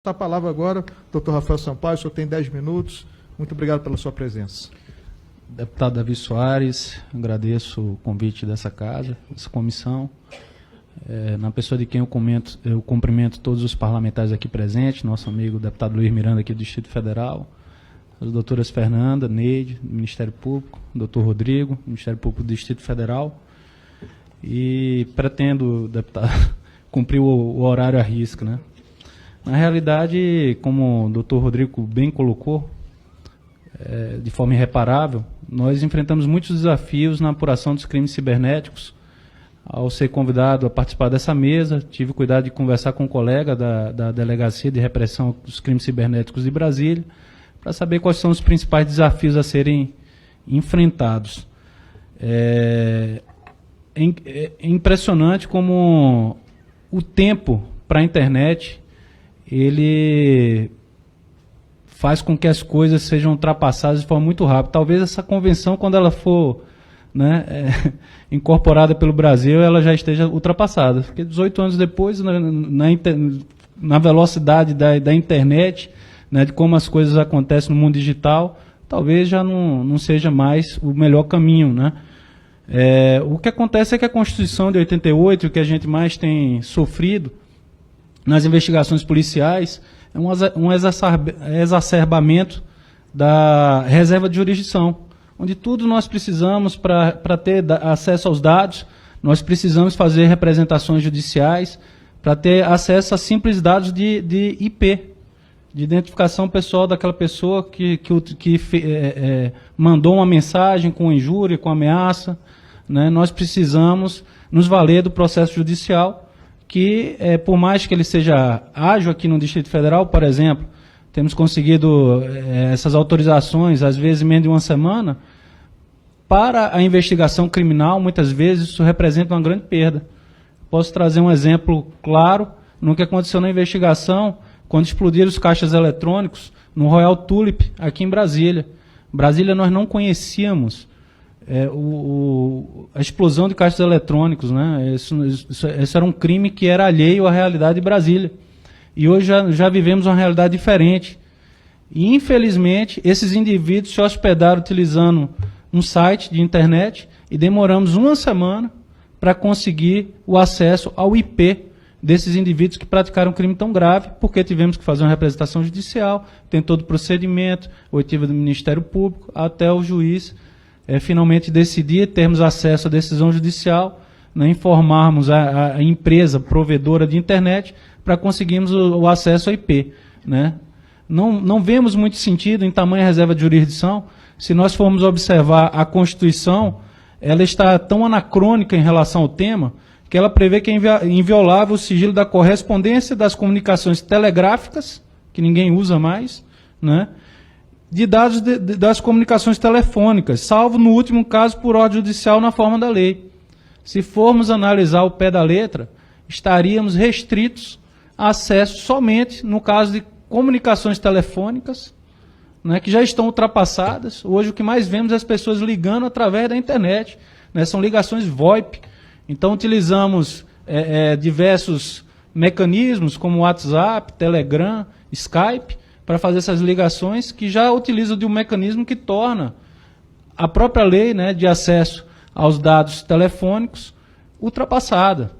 A palavra agora, doutor Rafael Sampaio, o senhor tem 10 minutos. Muito obrigado pela sua presença. Deputado Davi Soares, agradeço o convite dessa casa, dessa comissão. Na pessoa de quem eu cumprimento todos os parlamentares aqui presentes, nosso amigo deputado Luiz Miranda aqui do Distrito Federal, as doutoras Fernanda, Neide, do Ministério Público, doutor Rodrigo, do Ministério Público do Distrito Federal. E pretendo, deputado, cumprir o horário à risca, né? Na realidade, como o doutor Rodrigo bem colocou, de forma irreparável, nós enfrentamos muitos desafios na apuração dos crimes cibernéticos. Ao ser convidado a participar dessa mesa, tive cuidado de conversar com um colega da Delegacia de Repressão dos Crimes Cibernéticos de Brasília, para saber quais são os principais desafios a serem enfrentados. É impressionante como o tempo para a internet ele faz com que as coisas sejam ultrapassadas de forma muito rápida. Talvez essa convenção, quando ela for, né, incorporada pelo Brasil, ela já esteja ultrapassada. Porque 18 anos depois, na velocidade da internet, né, de como as coisas acontecem no mundo digital, talvez já não seja mais o melhor caminho, né? O que acontece é que a Constituição de 88, o que a gente mais tem sofrido nas investigações policiais, é um exacerbamento da reserva de jurisdição, onde tudo nós precisamos para ter acesso aos dados, nós precisamos fazer representações judiciais para ter acesso a simples dados de IP, de identificação pessoal daquela pessoa que mandou uma mensagem com injúria, com ameaça, né? Nós precisamos nos valer do processo judicial, que, por mais que ele seja ágil aqui no Distrito Federal, por exemplo, temos conseguido essas autorizações, às vezes, em menos de uma semana. Para a investigação criminal, muitas vezes, isso representa uma grande perda. Posso trazer um exemplo claro no que aconteceu na investigação, quando explodiram os caixas eletrônicos no Royal Tulip, aqui em Brasília. Brasília, nós não conhecíamos a explosão de caixas eletrônicos, né? Isso era um crime que era alheio à realidade de Brasília. E hoje já vivemos uma realidade diferente. E, infelizmente, esses indivíduos se hospedaram utilizando um site de internet e demoramos uma semana para conseguir o acesso ao IP desses indivíduos que praticaram um crime tão grave, porque tivemos que fazer uma representação judicial, tem todo o procedimento, oitiva do Ministério Público, até o juiz finalmente decidir, termos acesso à decisão judicial, né, informarmos a empresa provedora de internet para conseguirmos o acesso ao IP. Né? Não vemos muito sentido em tamanha reserva de jurisdição. Se nós formos observar a Constituição, ela está tão anacrônica em relação ao tema, que ela prevê que é inviolável o sigilo da correspondência, das comunicações telegráficas, que ninguém usa mais, né? De dados das comunicações telefônicas, salvo no último caso por ordem judicial na forma da lei. Se formos analisar o pé da letra, estaríamos restritos a acesso somente no caso de comunicações telefônicas, né, que já estão ultrapassadas. Hoje o que mais vemos é as pessoas ligando através da internet, né, são ligações VoIP. Então utilizamos diversos mecanismos como WhatsApp, Telegram, Skype, para fazer essas ligações, que já utilizam de um mecanismo que torna a própria lei, né, de acesso aos dados telefônicos ultrapassada.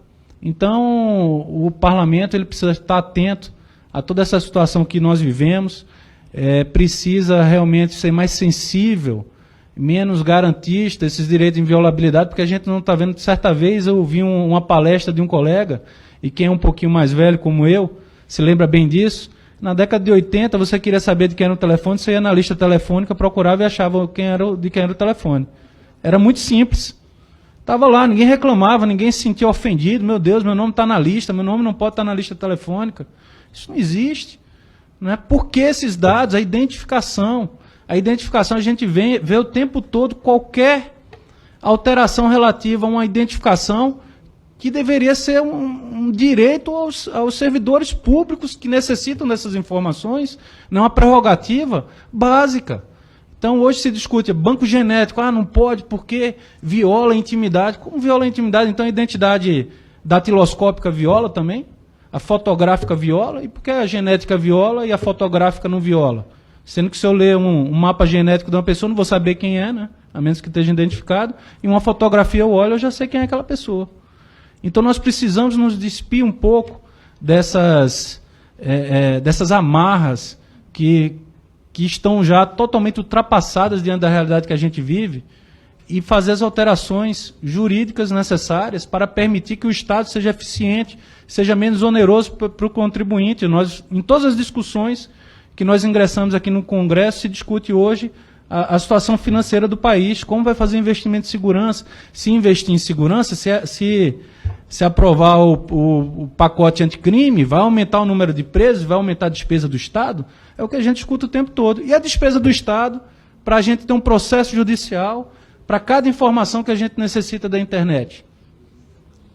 Então, o parlamento ele precisa estar atento a toda essa situação que nós vivemos, precisa realmente ser mais sensível, menos garantista, esses direitos de inviolabilidade, porque a gente não está vendo. Certa vez eu ouvi uma palestra de um colega, e quem é um pouquinho mais velho como eu, se lembra bem disso. Na década de 80, você queria saber de quem era o telefone, você ia na lista telefônica, procurava e achava de quem era o telefone. Era muito simples. Estava lá, ninguém reclamava, ninguém se sentia ofendido. Meu Deus, meu nome está na lista, meu nome não pode estar na lista telefônica. Isso não existe. Não é? Por que esses dados? A identificação a gente vê o tempo todo qualquer alteração relativa a uma identificação que deveria ser um direito aos servidores públicos que necessitam dessas informações, não uma prerrogativa básica. Então, hoje se discute banco genético, não pode porque viola a intimidade. Como viola a intimidade? Então, a identidade datiloscópica viola também? A fotográfica viola, e por que a genética viola e a fotográfica não viola? Sendo que se eu ler um mapa genético de uma pessoa, eu não vou saber quem é, né? A menos que esteja identificado, e uma fotografia eu olho, eu já sei quem é aquela pessoa. Então nós precisamos nos despir um pouco dessas amarras que estão já totalmente ultrapassadas diante da realidade que a gente vive, e fazer as alterações jurídicas necessárias para permitir que o Estado seja eficiente, seja menos oneroso para o contribuinte. Nós, em todas as discussões que nós ingressamos aqui no Congresso, se discute hoje a situação financeira do país, como vai fazer investimento em segurança, se investir em segurança, se aprovar o pacote anticrime, vai aumentar o número de presos, vai aumentar a despesa do Estado, é o que a gente escuta o tempo todo. E a despesa do Estado, para a gente ter um processo judicial, para cada informação que a gente necessita da internet.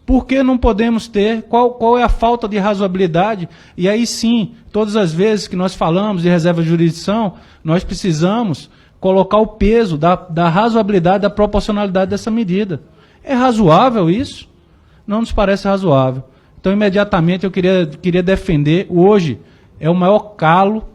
Por que não podemos ter? Qual é a falta de razoabilidade? E aí sim, todas as vezes que nós falamos de reserva de jurisdição, nós precisamos colocar o peso da razoabilidade, da proporcionalidade dessa medida. É razoável isso? Não nos parece razoável. Então, imediatamente, eu queria defender, hoje, é o maior calo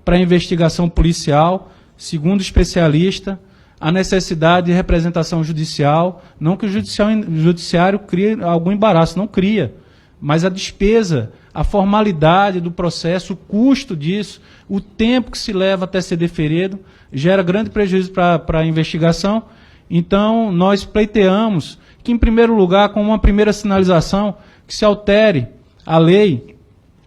para a investigação policial, segundo especialista, a necessidade de representação judicial, não que o judiciário crie algum embaraço, não cria, mas a despesa, a formalidade do processo, o custo disso, o tempo que se leva até ser deferido, gera grande prejuízo para a investigação. Então, nós pleiteamos que, em primeiro lugar, com uma primeira sinalização, que se altere a lei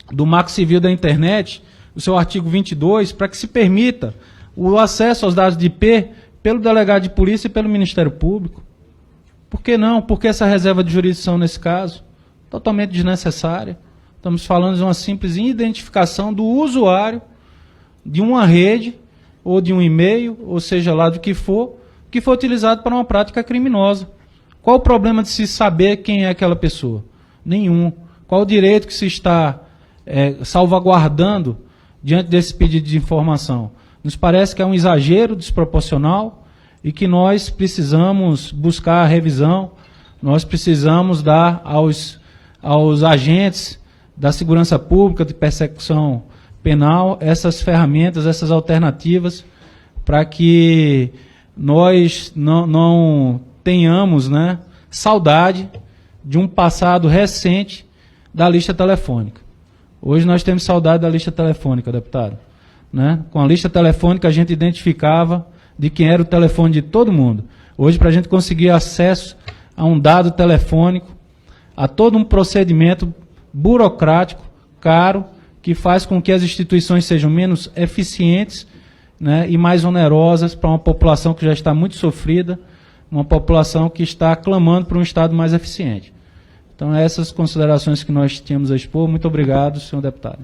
do Marco Civil da Internet, o seu artigo 22, para que se permita o acesso aos dados de IP pelo delegado de polícia e pelo Ministério Público. Por que não? Por que essa reserva de jurisdição nesse caso? Totalmente desnecessária. Estamos falando de uma simples identificação do usuário de uma rede, ou de um e-mail, ou seja lá do que for utilizado para uma prática criminosa. Qual o problema de se saber quem é aquela pessoa? Nenhum. Qual o direito que se está salvaguardando diante desse pedido de informação? Nos parece que é um exagero desproporcional e que nós precisamos buscar a revisão, nós precisamos dar aos agentes da segurança pública, de persecução penal, essas ferramentas, essas alternativas, para que nós não tenhamos, né, saudade de um passado recente da lista telefônica. Hoje nós temos saudade da lista telefônica, deputado. Né? Com a lista telefônica a gente identificava de quem era o telefone de todo mundo. Hoje, para a gente conseguir acesso a um dado telefônico, a todo um procedimento burocrático, caro, que faz com que as instituições sejam menos eficientes, né, e mais onerosas para uma população que já está muito sofrida, uma população que está clamando por um Estado mais eficiente. Então, essas considerações que nós tínhamos a expor. Muito obrigado, senhor deputado.